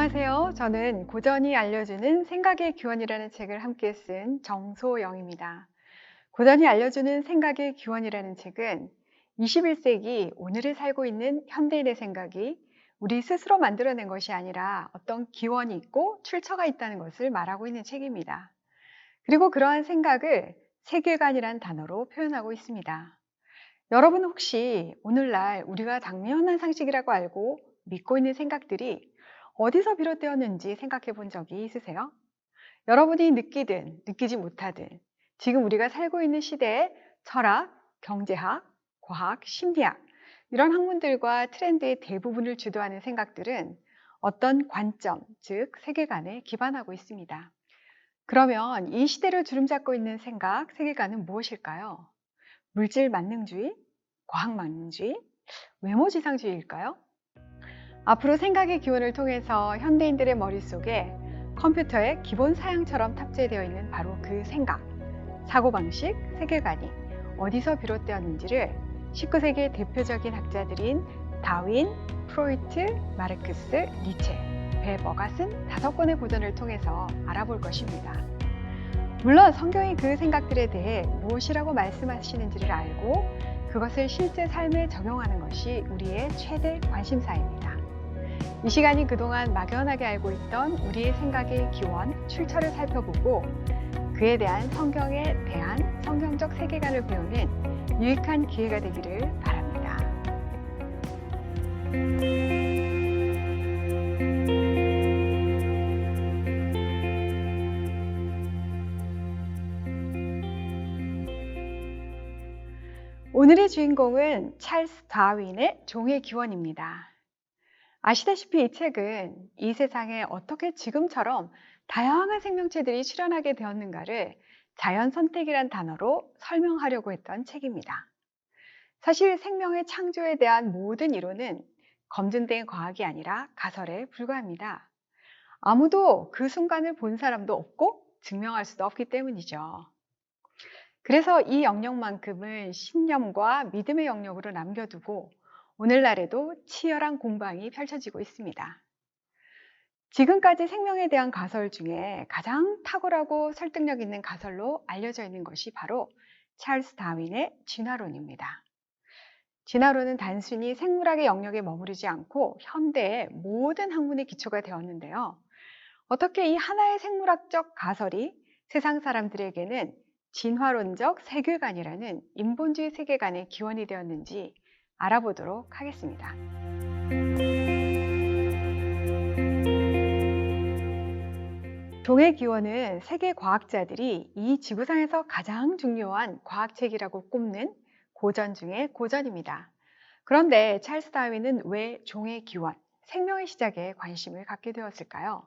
안녕하세요. 저는 고전이 알려주는 생각의 기원이라는 책을 함께 쓴 정소영입니다. 고전이 알려주는 생각의 기원이라는 책은 21세기 오늘을 살고 있는 현대인의 생각이 우리 스스로 만들어낸 것이 아니라 어떤 기원이 있고 출처가 있다는 것을 말하고 있는 책입니다. 그리고 그러한 생각을 세계관이란 단어로 표현하고 있습니다. 여러분 혹시 오늘날 우리가 당연한 상식이라고 알고 믿고 있는 생각들이 어디서 비롯되었는지 생각해 본 적이 있으세요? 여러분이 느끼든 느끼지 못하든 지금 우리가 살고 있는 시대의 철학, 경제학, 과학, 심리학 이런 학문들과 트렌드의 대부분을 주도하는 생각들은 어떤 관점, 즉 세계관에 기반하고 있습니다. 그러면 이 시대를 주름잡고 있는 생각, 세계관은 무엇일까요? 물질 만능주의, 과학 만능주의, 외모 지상주의일까요? 앞으로 생각의 기원을 통해서 현대인들의 머릿속에 컴퓨터의 기본 사양처럼 탑재되어 있는 바로 그 생각, 사고방식, 세계관이 어디서 비롯되었는지를 19세기의 대표적인 학자들인 다윈, 프로이트, 마르크스, 니체, 베버가 쓴 5권의 고전을 통해서 알아볼 것입니다. 물론 성경이 그 생각들에 대해 무엇이라고 말씀하시는지를 알고 그것을 실제 삶에 적용하는 것이 우리의 최대 관심사입니다. 이 시간이 그동안 막연하게 알고 있던 우리의 생각의 기원, 출처를 살펴보고 그에 대한 성경에 대한 성경적 세계관을 배우는 유익한 기회가 되기를 바랍니다. 오늘의 주인공은 찰스 다윈의 종의 기원입니다. 아시다시피 이 책은 이 세상에 어떻게 지금처럼 다양한 생명체들이 출현하게 되었는가를 자연 선택이란 단어로 설명하려고 했던 책입니다. 사실 생명의 창조에 대한 모든 이론은 검증된 과학이 아니라 가설에 불과합니다. 아무도 그 순간을 본 사람도 없고 증명할 수도 없기 때문이죠. 그래서 이 영역만큼은 신념과 믿음의 영역으로 남겨두고 오늘날에도 치열한 공방이 펼쳐지고 있습니다. 지금까지 생명에 대한 가설 중에 가장 탁월하고 설득력 있는 가설로 알려져 있는 것이 바로 찰스 다윈의 진화론입니다. 진화론은 단순히 생물학의 영역에 머무르지 않고 현대의 모든 학문의 기초가 되었는데요. 어떻게 이 하나의 생물학적 가설이 세상 사람들에게는 진화론적 세계관이라는 인본주의 세계관의 기원이 되었는지 알아보도록 하겠습니다. 종의 기원은 세계 과학자들이 이 지구상에서 가장 중요한 과학책이라고 꼽는 고전 중의 고전입니다. 그런데 찰스 다윈은 왜 종의 기원, 생명의 시작에 관심을 갖게 되었을까요?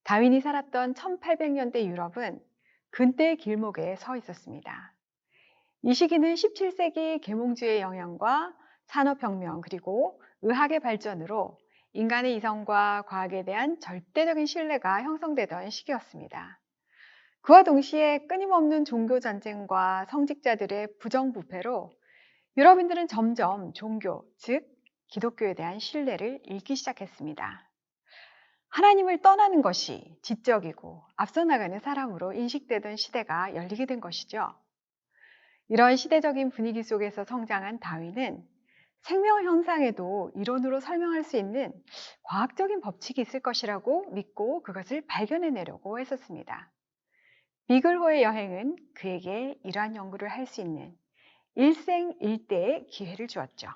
다윈이 살았던 1800년대 유럽은 근대의 길목에 서 있었습니다. 이 시기는 17세기 계몽주의 영향과 산업혁명 그리고 의학의 발전으로 인간의 이성과 과학에 대한 절대적인 신뢰가 형성되던 시기였습니다. 그와 동시에 끊임없는 종교 전쟁과 성직자들의 부정부패로 유럽인들은 점점 종교, 즉 기독교에 대한 신뢰를 잃기 시작했습니다. 하나님을 떠나는 것이 지적이고 앞서 나가는 사람으로 인식되던 시대가 열리게 된 것이죠. 이런 시대적인 분위기 속에서 성장한 다윈은 생명 현상에도 이론으로 설명할 수 있는 과학적인 법칙이 있을 것이라고 믿고 그것을 발견해내려고 했었습니다. 비글호의 여행은 그에게 이러한 연구를 할 수 있는 일생일대의 기회를 주었죠.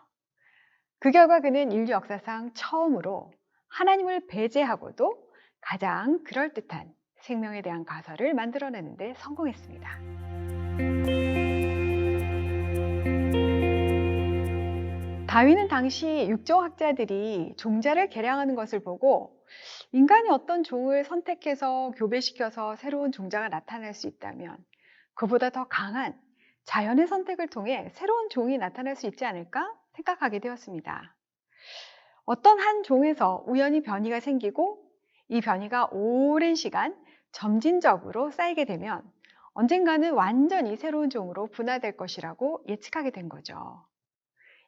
그 결과 그는 인류 역사상 처음으로 하나님을 배제하고도 가장 그럴듯한 생명에 대한 가설을 만들어내는 데 성공했습니다. 다윈은 당시 육종학자들이 종자를 개량하는 것을 보고 인간이 어떤 종을 선택해서 교배시켜서 새로운 종자가 나타날 수 있다면 그보다 더 강한 자연의 선택을 통해 새로운 종이 나타날 수 있지 않을까 생각하게 되었습니다. 어떤 한 종에서 우연히 변이가 생기고 이 변이가 오랜 시간 점진적으로 쌓이게 되면 언젠가는 완전히 새로운 종으로 분화될 것이라고 예측하게 된 거죠.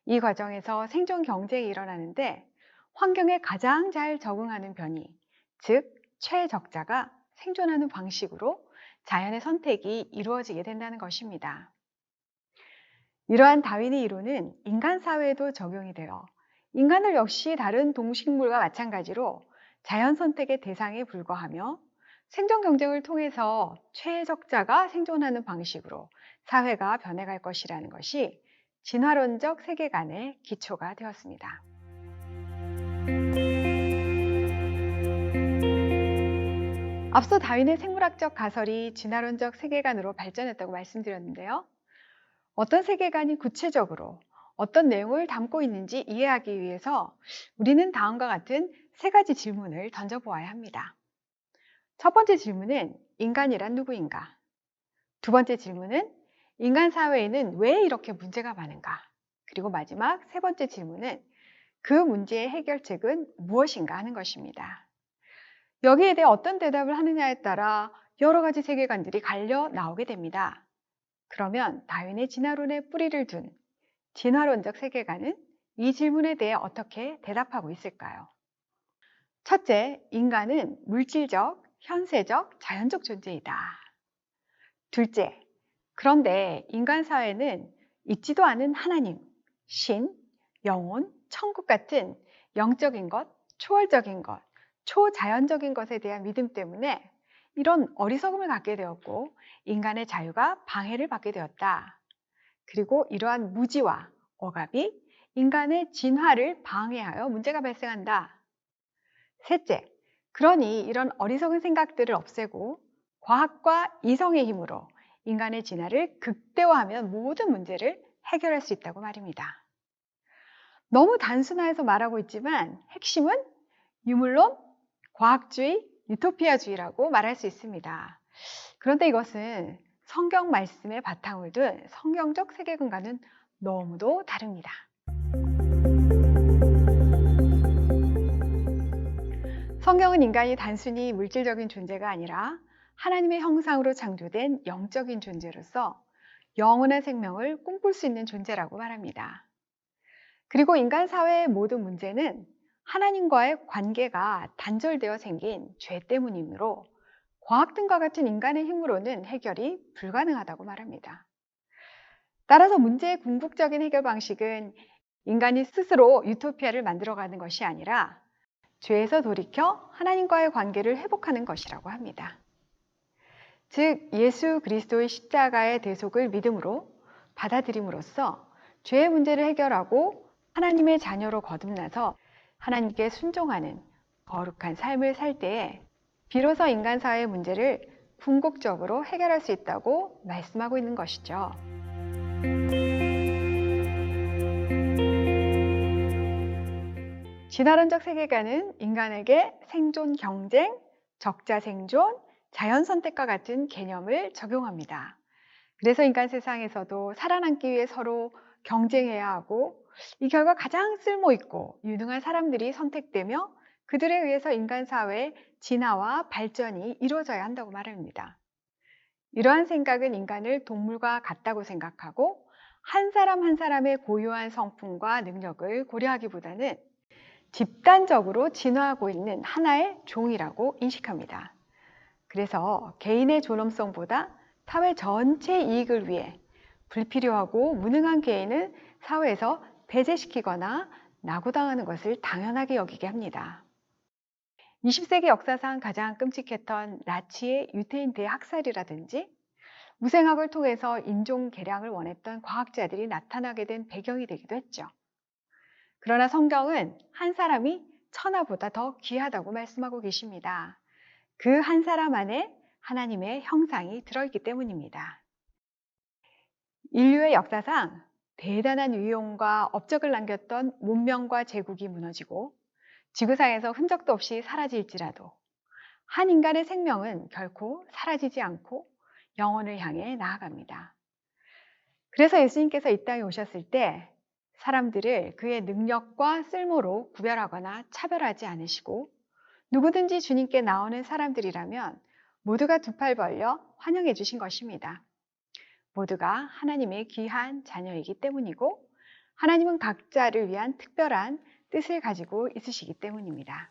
이 과정에서 생존 경쟁이 일어나는데 환경에 가장 잘 적응하는 변이, 즉 최적자가 생존하는 방식으로 자연의 선택이 이루어지게 된다는 것입니다. 이러한 다윈의 이론은 인간 사회에도 적용이 되어 인간을 역시 다른 동식물과 마찬가지로 자연 선택의 대상에 불과하며 생존 경쟁을 통해서 최적자가 생존하는 방식으로 사회가 변해갈 것이라는 것이 진화론적 세계관의 기초가 되었습니다. 앞서 다윈의 생물학적 가설이 진화론적 세계관으로 발전했다고 말씀드렸는데요. 어떤 세계관이 구체적으로 어떤 내용을 담고 있는지 이해하기 위해서 우리는 다음과 같은 세 가지 질문을 던져보아야 합니다. 첫 번째 질문은 인간이란 누구인가? 두 번째 질문은 인간 사회에는 왜 이렇게 문제가 많은가? 그리고 마지막 세 번째 질문은 그 문제의 해결책은 무엇인가 하는 것입니다. 여기에 대해 어떤 대답을 하느냐에 따라 여러 가지 세계관들이 갈려 나오게 됩니다. 그러면 다윈의 진화론에 뿌리를 둔 진화론적 세계관은 이 질문에 대해 어떻게 대답하고 있을까요? 첫째, 인간은 물질적, 현세적, 자연적 존재이다. 둘째, 그런데 인간 사회는 있지도 않은 하나님, 신, 영혼, 천국 같은 영적인 것, 초월적인 것, 초자연적인 것에 대한 믿음 때문에 이런 어리석음을 갖게 되었고 인간의 자유가 방해를 받게 되었다. 그리고 이러한 무지와 억압이 인간의 진화를 방해하여 문제가 발생한다. 셋째, 그러니 이런 어리석은 생각들을 없애고 과학과 이성의 힘으로 인간의 진화를 극대화하면 모든 문제를 해결할 수 있다고 말입니다. 너무 단순화해서 말하고 있지만 핵심은 유물론, 과학주의, 유토피아주의라고 말할 수 있습니다. 그런데 이것은 성경 말씀의 바탕을 둔 성경적 세계관과는 너무도 다릅니다. 성경은 인간이 단순히 물질적인 존재가 아니라 하나님의 형상으로 창조된 영적인 존재로서 영원한 생명을 꿈꿀 수 있는 존재라고 말합니다. 그리고 인간 사회의 모든 문제는 하나님과의 관계가 단절되어 생긴 죄 때문이므로 과학 등과 같은 인간의 힘으로는 해결이 불가능하다고 말합니다. 따라서 문제의 궁극적인 해결 방식은 인간이 스스로 유토피아를 만들어가는 것이 아니라 죄에서 돌이켜 하나님과의 관계를 회복하는 것이라고 합니다. 즉 예수 그리스도의 십자가의 대속을 믿음으로 받아들임으로써 죄의 문제를 해결하고 하나님의 자녀로 거듭나서 하나님께 순종하는 거룩한 삶을 살 때에 비로소 인간 사회의 문제를 궁극적으로 해결할 수 있다고 말씀하고 있는 것이죠. 진화론적 세계관은 인간에게 생존 경쟁, 적자 생존, 자연 선택과 같은 개념을 적용합니다. 그래서 인간 세상에서도 살아남기 위해 서로 경쟁해야 하고 이 결과 가장 쓸모있고 유능한 사람들이 선택되며 그들에 의해서 인간 사회의 진화와 발전이 이루어져야 한다고 말합니다. 이러한 생각은 인간을 동물과 같다고 생각하고 한 사람 한 사람의 고유한 성품과 능력을 고려하기보다는 집단적으로 진화하고 있는 하나의 종이라고 인식합니다. 그래서 개인의 존엄성보다 사회 전체 이익을 위해 불필요하고 무능한 개인을 사회에서 배제시키거나 낙오당하는 것을 당연하게 여기게 합니다. 20세기 역사상 가장 끔찍했던 나치의 유태인 대학살이라든지 무생학을 통해서 인종 개량을 원했던 과학자들이 나타나게 된 배경이 되기도 했죠. 그러나 성경은 한 사람이 천하보다 더 귀하다고 말씀하고 계십니다. 그 한 사람 안에 하나님의 형상이 들어있기 때문입니다. 인류의 역사상 대단한 위용과 업적을 남겼던 문명과 제국이 무너지고 지구상에서 흔적도 없이 사라질지라도 한 인간의 생명은 결코 사라지지 않고 영원을 향해 나아갑니다. 그래서 예수님께서 이 땅에 오셨을 때 사람들을 그의 능력과 쓸모로 구별하거나 차별하지 않으시고 누구든지 주님께 나오는 사람들이라면 모두가 두 팔 벌려 환영해 주신 것입니다. 모두가 하나님의 귀한 자녀이기 때문이고 하나님은 각자를 위한 특별한 뜻을 가지고 있으시기 때문입니다.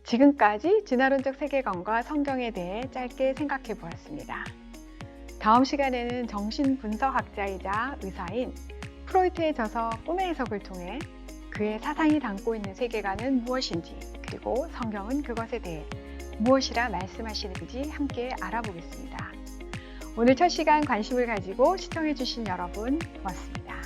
지금까지 진화론적 세계관과 성경에 대해 짧게 생각해 보았습니다. 다음 시간에는 정신분석학자이자 의사인 프로이트의 저서 꿈의 해석을 통해 그의 사상이 담고 있는 세계관은 무엇인지, 그리고 성경은 그것에 대해 무엇이라 말씀하시는지 함께 알아보겠습니다. 오늘 첫 시간 관심을 가지고 시청해 주신 여러분 고맙습니다.